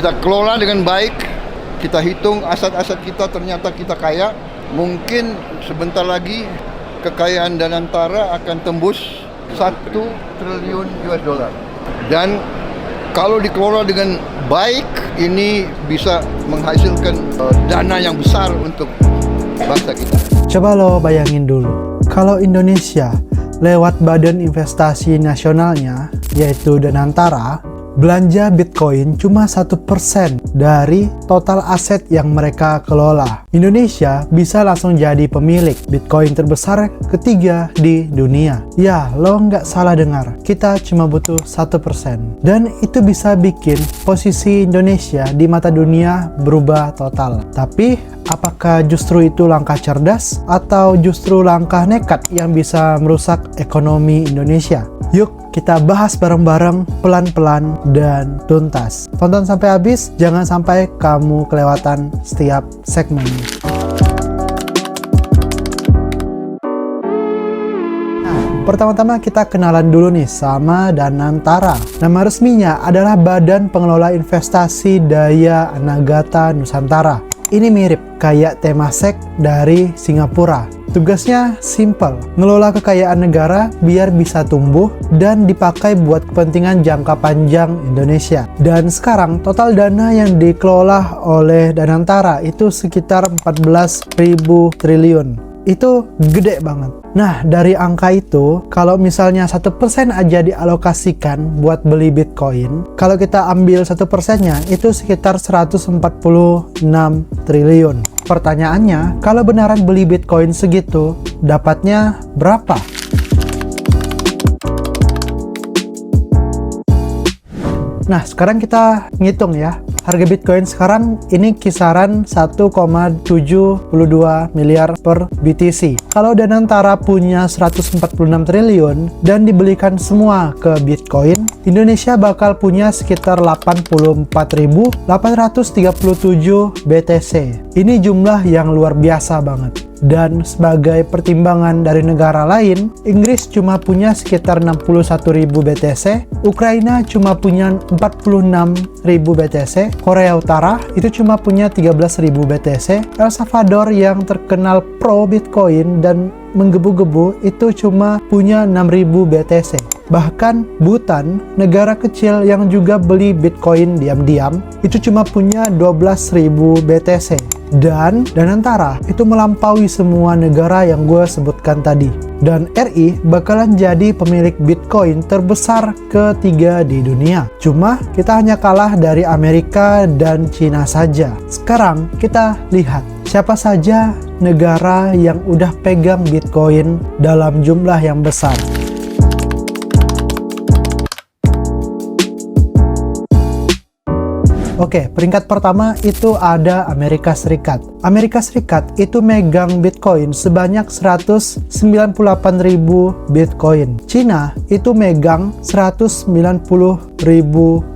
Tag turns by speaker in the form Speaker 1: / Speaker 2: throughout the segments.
Speaker 1: Kita kelola dengan baik, kita hitung aset-aset kita, ternyata kita kaya. Mungkin sebentar lagi kekayaan Danantara akan tembus 1 triliun US dollar. Dan kalau dikelola dengan baik, ini bisa menghasilkan dana yang besar untuk bangsa kita.
Speaker 2: Coba lo bayangin dulu, kalau Indonesia lewat Badan Investasi Nasionalnya, yaitu Danantara, belanja Bitcoin cuma 1% dari total aset yang mereka kelola. Indonesia bisa langsung jadi pemilik Bitcoin terbesar ketiga di dunia. Ya, lo nggak salah dengar, kita cuma butuh 1%. Dan itu bisa bikin posisi Indonesia di mata dunia berubah total. Tapi, apakah justru itu langkah cerdas atau justru langkah nekat yang bisa merusak ekonomi Indonesia? Yuk kita bahas bareng-bareng, pelan-pelan dan tuntas. Tonton sampai habis, jangan sampai kamu kelewatan setiap segmen. Pertama-tama kita kenalan dulu nih sama Danantara. Nama resminya adalah Badan Pengelola Investasi Daya Anagata Nusantara. Ini mirip kayak Temasek dari Singapura. Tugasnya simple, ngelola kekayaan negara biar bisa tumbuh dan dipakai buat kepentingan jangka panjang Indonesia. Dan sekarang total dana yang dikelola oleh Danantara itu sekitar 14.000 triliun. Itu gede banget. Nah, dari angka itu, kalau misalnya 1% aja dialokasikan buat beli Bitcoin, kalau kita ambil 1%-nya, itu sekitar 146 triliun. Pertanyaannya, kalau beneran beli Bitcoin segitu, dapatnya berapa? Nah, sekarang kita ngitung ya. Harga Bitcoin sekarang ini kisaran 1,72 miliar per BTC. Kalau Danantara punya 146 triliun dan dibelikan semua ke Bitcoin, Indonesia bakal punya sekitar 84.837 BTC. Ini jumlah yang luar biasa banget. Dan sebagai pertimbangan dari negara lain, Inggris cuma punya sekitar 61.000 BTC, Ukraina cuma punya 46.000 BTC, Korea Utara itu cuma punya 13.000 BTC, El Salvador yang terkenal pro Bitcoin dan menggebu-gebu itu cuma punya 6.000 BTC. Bahkan Bhutan, negara kecil yang juga beli Bitcoin diam-diam, itu cuma punya 12.000 BTC. Dan Danantara itu melampaui semua negara yang gue sebutkan tadi. Dan RI bakalan jadi pemilik Bitcoin terbesar ketiga di dunia. Cuma kita hanya kalah dari Amerika dan Cina saja. Sekarang kita lihat siapa saja negara yang udah pegang Bitcoin dalam jumlah yang besar. Oke, peringkat pertama itu ada Amerika Serikat. Amerika Serikat itu megang Bitcoin sebanyak 198.000 Bitcoin. Cina itu megang 190.000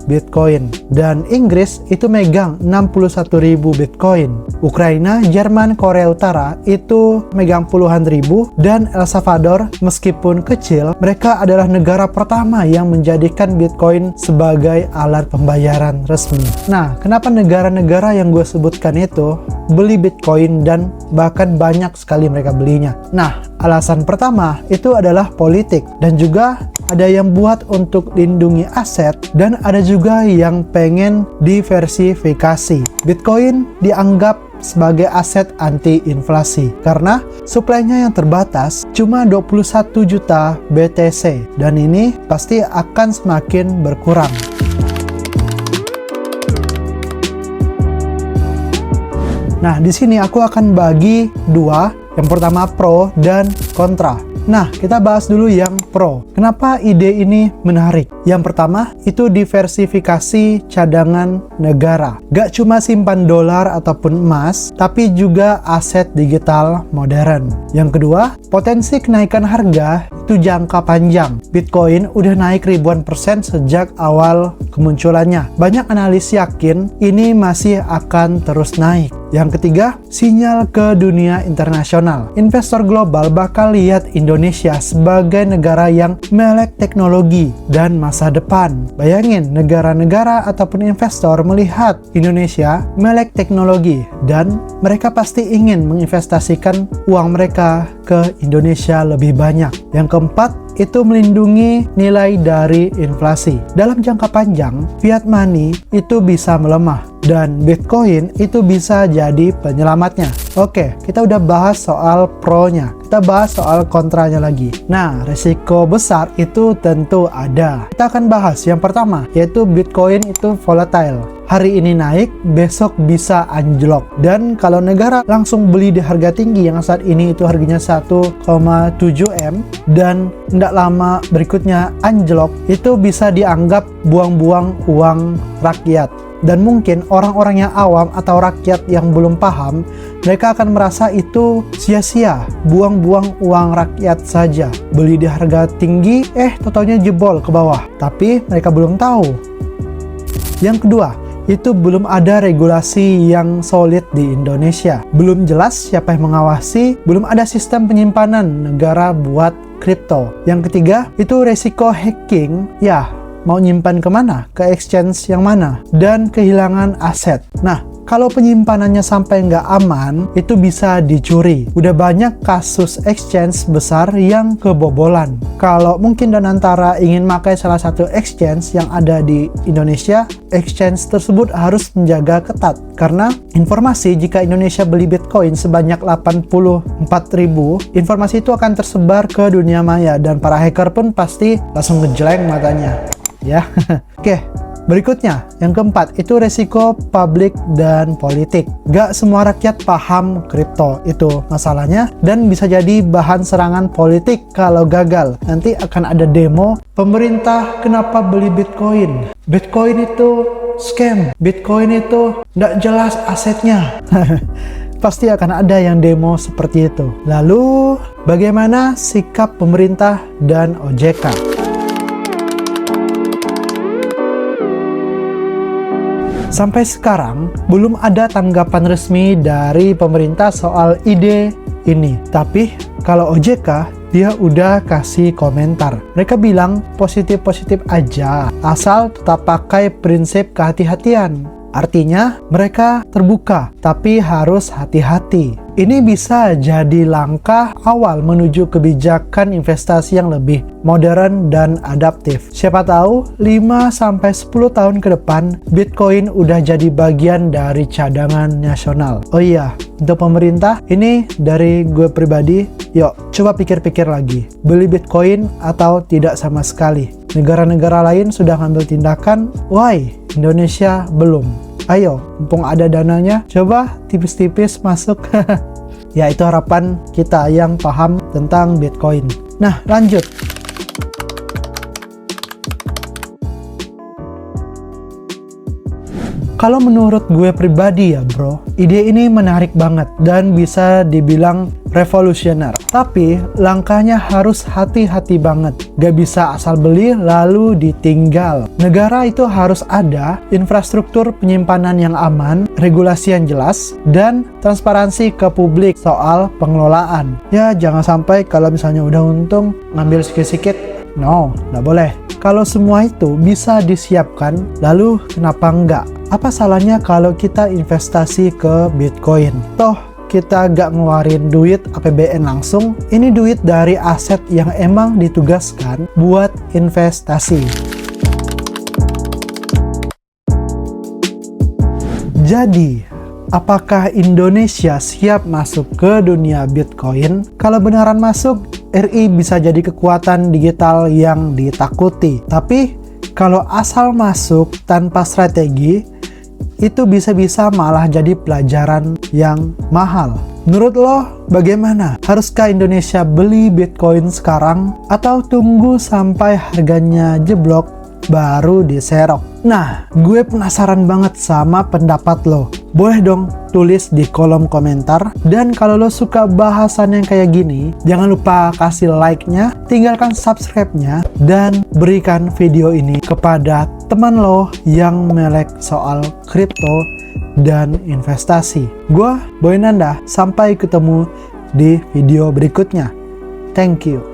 Speaker 2: Bitcoin. Dan Inggris itu megang 61.000 Bitcoin. Ukraina, Jerman, Korea Utara itu megang puluhan ribu. Dan El Salvador, meskipun kecil, mereka adalah negara pertama yang menjadikan Bitcoin sebagai alat pembayaran resmi. Nah, kenapa negara-negara yang gue sebutkan itu beli Bitcoin dan bahkan banyak sekali mereka belinya? Nah, alasan pertama itu adalah politik dan juga ada yang buat untuk lindungi aset dan ada juga yang pengen diversifikasi. Bitcoin dianggap sebagai aset anti-inflasi karena suplainya yang terbatas cuma 21 juta BTC dan ini pasti akan semakin berkurang. Nah, di sini aku akan bagi dua, yang pertama pro dan kontra. Nah, kita bahas dulu yang pro. Kenapa ide ini menarik? Yang pertama, itu diversifikasi cadangan negara. Gak cuma simpan dolar ataupun emas, tapi juga aset digital modern. Yang kedua, potensi kenaikan harga itu jangka panjang. Bitcoin udah naik ribuan persen sejak awal kemunculannya. Banyak analis yakin ini masih akan terus naik. Yang ketiga, sinyal ke dunia internasional. Investor global bakal lihat Indonesia sebagai negara yang melek teknologi dan masa depan. Bayangin, negara-negara ataupun investor melihat Indonesia melek teknologi dan mereka pasti ingin menginvestasikan uang mereka ke Indonesia lebih banyak. Yang keempat, itu melindungi nilai dari inflasi. Dalam jangka panjang, fiat money itu bisa melemah dan Bitcoin itu bisa jadi penyelamatnya. Oke, kita udah bahas soal pro-nya. Kita bahas soal kontranya lagi. Nah, resiko besar itu tentu ada. Kita akan bahas yang pertama, yaitu Bitcoin itu volatile. Hari ini naik, besok bisa anjlok. Dan kalau negara langsung beli di harga tinggi yang saat ini itu harganya 1,7 M dan tidak lama berikutnya anjlok, itu bisa dianggap buang-buang uang rakyat. Dan mungkin orang-orang yang awam atau rakyat yang belum paham, mereka akan merasa itu sia-sia, buang-buang uang rakyat saja. Beli di harga tinggi, totalnya jebol ke bawah. Tapi mereka belum tahu. Yang kedua, itu belum ada regulasi yang solid di Indonesia. Belum jelas siapa yang mengawasi, belum ada sistem penyimpanan negara buat kripto. Yang ketiga, itu resiko hacking, mau nyimpan kemana? Ke exchange yang mana? Dan kehilangan aset. Nah, kalau penyimpanannya sampai nggak aman, itu bisa dicuri. Udah banyak kasus exchange besar yang kebobolan. Kalau mungkin Danantara ingin pakai salah satu exchange yang ada di Indonesia, exchange tersebut harus menjaga ketat. Karena informasi jika Indonesia beli Bitcoin sebanyak 84.000, informasi itu akan tersebar ke dunia maya dan para hacker pun pasti langsung ngejleng matanya. Ya, oke. Berikutnya, yang keempat, itu resiko publik dan politik. Gak semua rakyat paham kripto, itu masalahnya. Dan bisa jadi bahan serangan politik kalau gagal. Nanti akan ada demo, pemerintah kenapa beli Bitcoin? Bitcoin itu scam, Bitcoin itu gak jelas asetnya. Pasti akan ada yang demo seperti itu. Lalu, bagaimana sikap pemerintah dan OJK? Sampai sekarang, belum ada tanggapan resmi dari pemerintah soal ide ini. Tapi, kalau OJK, dia udah kasih komentar. Mereka bilang positif-positif aja, asal tetap pakai prinsip kehati-hatian. Artinya, mereka terbuka, tapi harus hati-hati. Ini bisa jadi langkah awal menuju kebijakan investasi yang lebih modern dan adaptif. Siapa tahu 5-10 tahun ke depan Bitcoin udah jadi bagian dari cadangan nasional. Oh iya, untuk pemerintah, ini dari gue pribadi, yuk coba pikir-pikir lagi. Beli Bitcoin atau tidak sama sekali. Negara-negara lain sudah ngambil tindakan, why Indonesia belum? Ayo, mumpung ada dananya, coba tipis-tipis masuk. Ya, itu harapan kita yang paham tentang Bitcoin. Nah, lanjut. Kalau menurut gue pribadi ya bro, ide ini menarik banget dan bisa dibilang revolusioner. Tapi langkahnya harus hati-hati banget. Gak bisa asal beli lalu ditinggal. Negara itu harus ada infrastruktur penyimpanan yang aman, regulasi yang jelas, dan transparansi ke publik soal pengelolaan. Ya jangan sampai kalau misalnya udah untung ngambil sikit-sikit. No, nggak boleh. Kalau semua itu bisa disiapkan, lalu kenapa enggak? Apa salahnya kalau kita investasi ke Bitcoin? Toh, kita gak ngeluarin duit APBN langsung. Ini duit dari aset yang emang ditugaskan buat investasi. Jadi, apakah Indonesia siap masuk ke dunia Bitcoin? Kalau beneran masuk, RI bisa jadi kekuatan digital yang ditakuti. Tapi, kalau asal masuk tanpa strategi, itu bisa-bisa malah jadi pelajaran yang mahal. Menurut lo, bagaimana? Haruskah Indonesia beli Bitcoin sekarang? Atau tunggu sampai harganya jeblok baru diserok? Nah, gue penasaran banget sama pendapat lo. Boleh dong tulis di kolom komentar. Dan kalau lo suka bahasan yang kayak gini, jangan lupa kasih like-nya, tinggalkan subscribe-nya, dan berikan video ini kepada teman lo yang melek soal kripto dan investasi. Gua Boy Nanda, sampai ketemu di video berikutnya. Thank you.